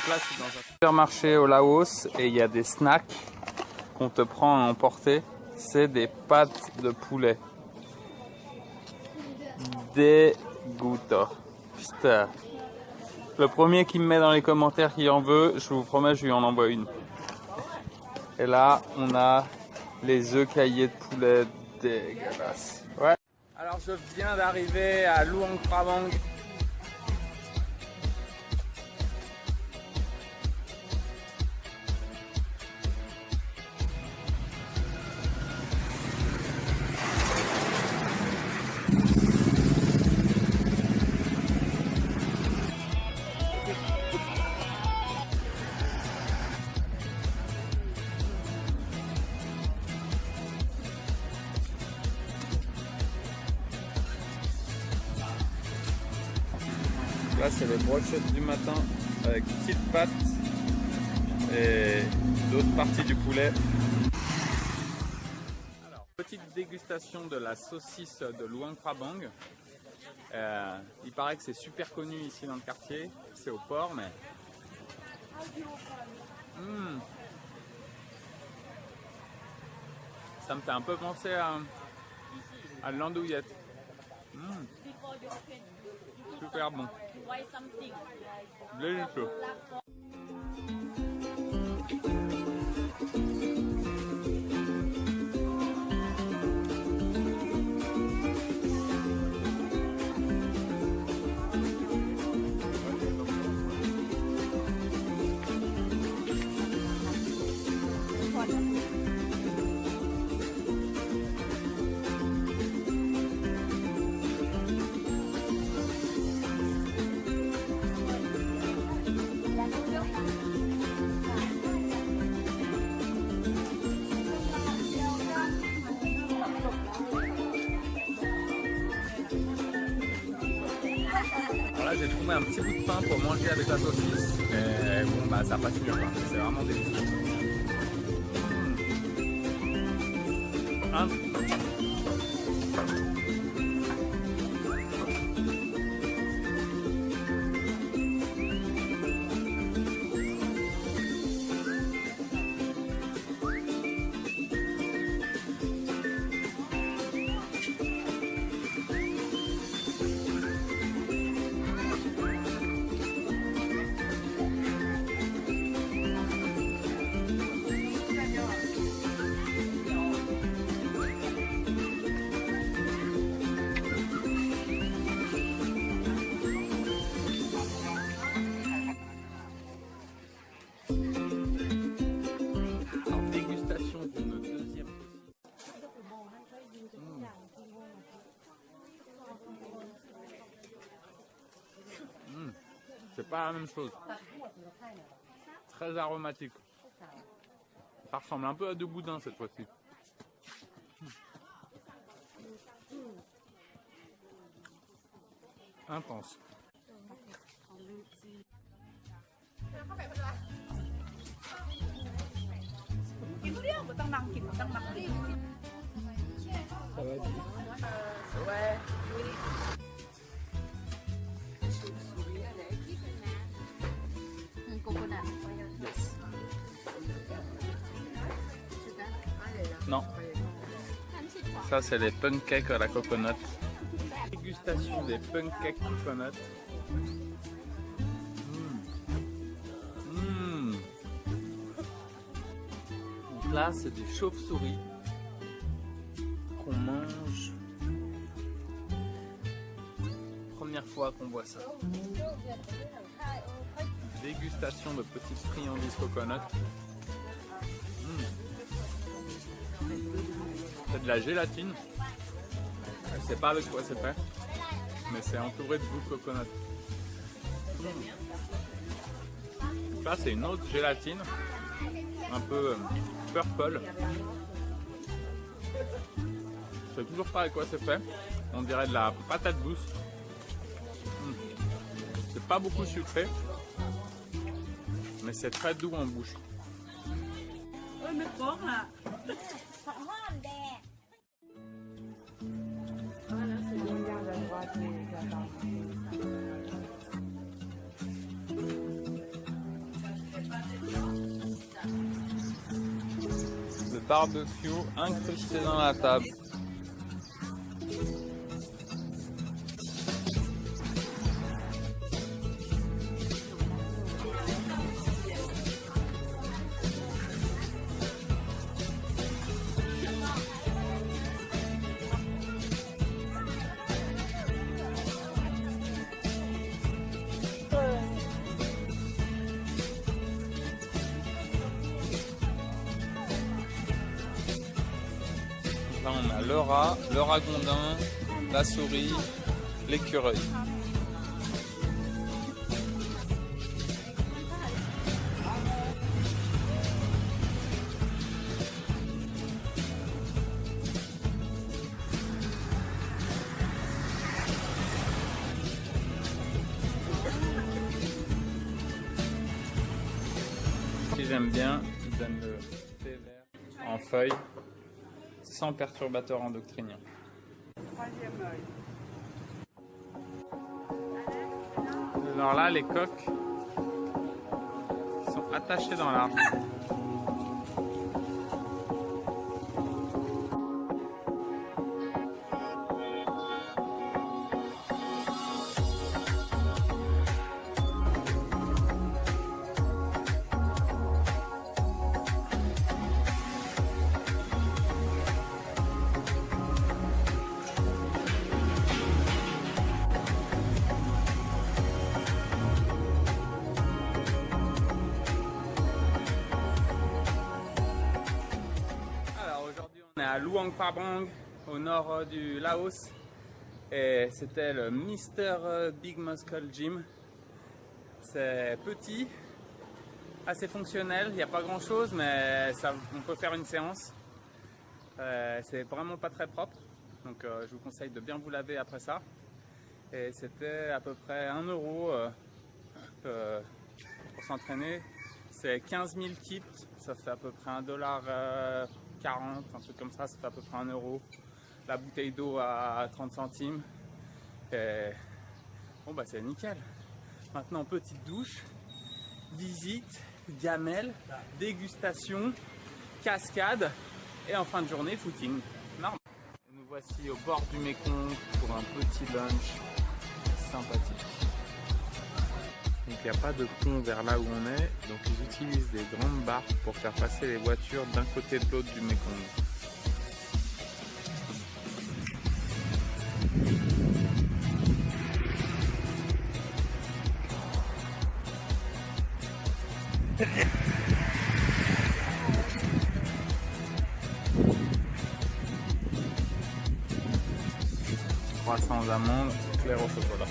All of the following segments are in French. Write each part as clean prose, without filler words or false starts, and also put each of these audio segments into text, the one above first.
Donc là, je suis dans un supermarché au Laos et il y a des snacks qu'on te prend à emporter. C'est des pâtes de poulet. Dégoûtant. Putain. Le premier qui me met dans les commentaires qui en veut, je vous promets, je lui en envoie une. Et là, on a les œufs caillés de poulet dégueulasses. Ouais. Alors, je viens d'arriver à Luang Prabang. Là, c'est les brochettes du matin avec petites pâtes et d'autres parties du poulet. Alors, petite dégustation de la saucisse de Luang Prabang. Il paraît que c'est super connu ici dans le quartier. C'est au port, mais... Ça me fait un peu penser à l'andouillette. Super bon. Délicieux. J'ai trouvé un petit bout de pain pour manger avec la saucisse et bon bah ça passe mieux, c'est vraiment délicieux. C'est pas la même chose. Très aromatique. Ça ressemble un peu à du boudin cette fois-ci. Intense. Ça va dire. Ouais. Yes. Non. Ça, c'est les pancakes à la coconut. Dégustation des pancakes coconut. Donc là, c'est des chauves-souris qu'on mange. Première fois qu'on voit ça. Dégustation de petites friandises coconut. C'est de la gélatine. Je ne sais pas avec quoi c'est fait, mais c'est entouré de bout de coconut. Là, c'est une autre gélatine, un peu purple. Je sais toujours pas avec quoi c'est fait. On dirait de la patate douce. C'est pas beaucoup sucré, mais c'est très doux en bouche. barbecue incrusté dans la table. Là on a le rat, le ragondin, la souris, l'écureuil. Si j'aime bien, je donne le thé vert en feuilles. Sans perturbateurs endocriniens. Alors là, les coques sont attachées dans l'arbre. On est à Luang Prabang, au nord du Laos, et c'était le Mr Big Muscle Gym. C'est petit, assez fonctionnel, il n'y a pas grand chose, mais on peut faire une séance. C'est vraiment pas très propre, donc je vous conseille de bien vous laver après ça. Et c'était à peu près 1 euro pour s'entraîner. C'est 15 000 kits, ça fait à peu près $1,40, un truc comme ça fait à peu près 1 euro. La bouteille d'eau à 30 centimes. Et bon bah c'est nickel. Maintenant petite douche, visite, gamelle, dégustation, cascade et en fin de journée footing. Normal. Nous voici au bord du Mékong pour un petit lunch sympathique. Donc il n'y a pas de pont vers là où on est, donc ils utilisent des grandes barques pour faire passer les voitures d'un côté de l'autre du Mékong. Croissants d'amandes, clair au chocolat.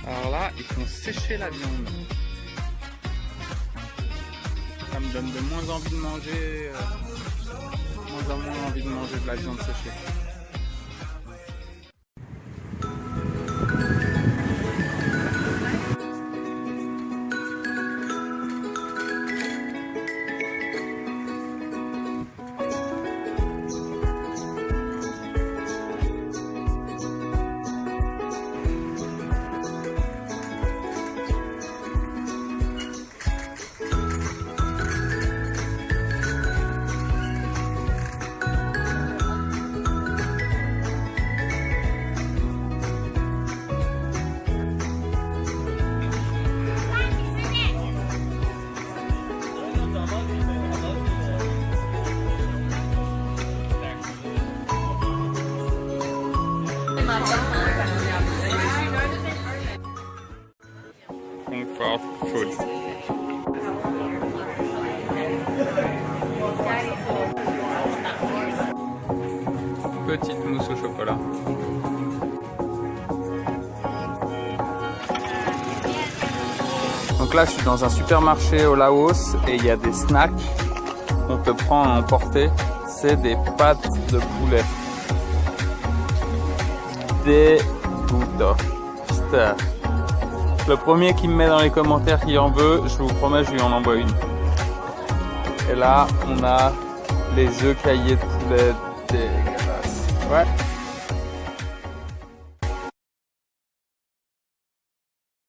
Alors là, ils font sécher la viande. Ça me donne de moins envie de manger, moins en moins envie de manger de la viande séchée. comfort food. Petite mousse au chocolat. Donc là, je suis dans un supermarché au Laos et il y a des snacks qu'on peut prendre à emporter. C'est des pâtes de poulet. Dégoûtant. Putain. Le premier qui me met dans les commentaires qui en veut, je vous promets, je lui en envoie une. Et là, on a les œufs caillés de poulet dégueulasses. Ouais.